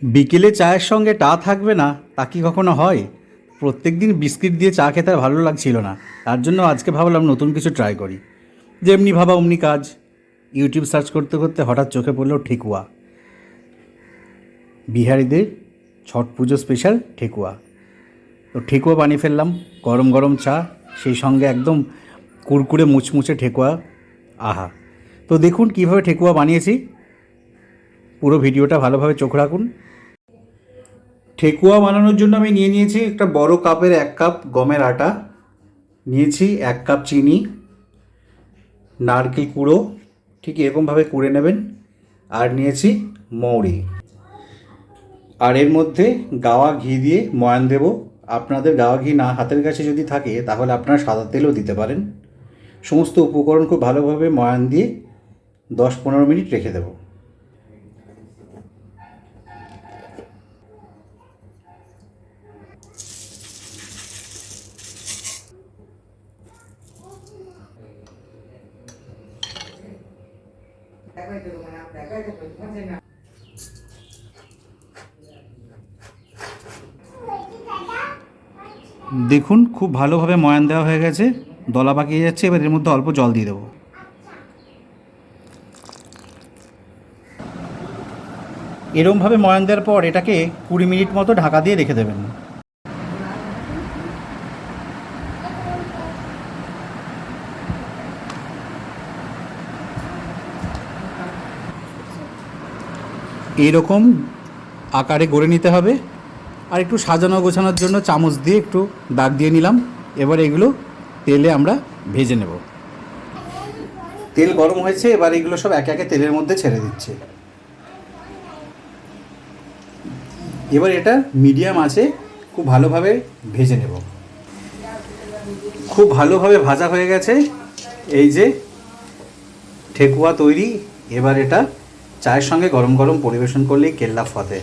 বিকেলে চায়ের সঙ্গে টা থাকবে না তা কি কখনো হয়? প্রত্যেক দিন বিস্কিট দিয়ে চা খেতে আর ভালো লাগছিল না, তার জন্য আজকে ভাবলাম নতুন কিছু ট্রাই করি। যেমনি ভাবা অমনি কাজ। ইউটিউব সার্চ করতে করতে হঠাৎ চোখে পড়লো ঠেকুয়া। বিহারিদের ছট পুজো স্পেশাল ঠেকুয়া। তো ঠেকুয়া বানিয়ে ফেললাম, গরম গরম চা, সেই সঙ্গে একদম কুড়কুড়ে মুচমুচে ঠেকুয়া। আহা! তো দেখুন কীভাবে ঠেকুয়া বানিয়েছি, পুরো ভিডিওটা ভালোভাবে চোখ রাখুন। ঠেকুয়া বানানোর জন্য আমি নিয়েছি একটা বড় কাপের 1 কাপ গমের আটা, নিয়েছি 1 কাপ চিনি, নারকেল কুড়ো ঠিক এরকমভাবে কুড়ে নেবেন, আর নিয়েছি মৌরি, আর এর মধ্যে গাওয়া ঘি দিয়ে ময়ান দেব। আপনাদের গাওয়া ঘি না হাতের কাছে যদি থাকে তাহলে আপনারা সাদা তেলও দিতে পারেন। সমস্ত উপকরণ খুব ভালোভাবে ময়ান দিয়ে 10-15 মিনিট রেখে দেবো। দেখুন খুব ভালোভাবে ময়ান দেওয়া হয়ে গেছে, দলা পাকিয়ে যাচ্ছে। এবার এর মধ্যে অল্প জল দিয়ে দেবো। এরমভাবে ময়ান দেওয়ার পর এটাকে 20 মিনিট মতো ঢাকা দিয়ে রেখে দেবেন। এইরকম আকারে গড়ে নিতে হবে। আর একটু সাজানো গোছানোর জন্য চামচ দিয়ে একটু দাগ দিয়ে নিলাম। এবার এগুলো তেলে আমরা ভেজে নেব। তেল গরম হয়েছে, এবার এগুলো সব একে একে তেলের মধ্যে ছেড়ে দিচ্ছে। এবার এটা মিডিয়াম আছে খুব ভালোভাবে ভেজে নেব। খুব ভালোভাবে ভাজা হয়ে গেছে, এই যে ঠেকুয়া তৈরি। এবার এটা চায়ের সঙ্গে গরম গরম পরিবেশন করলেই কেল্লা ফতে।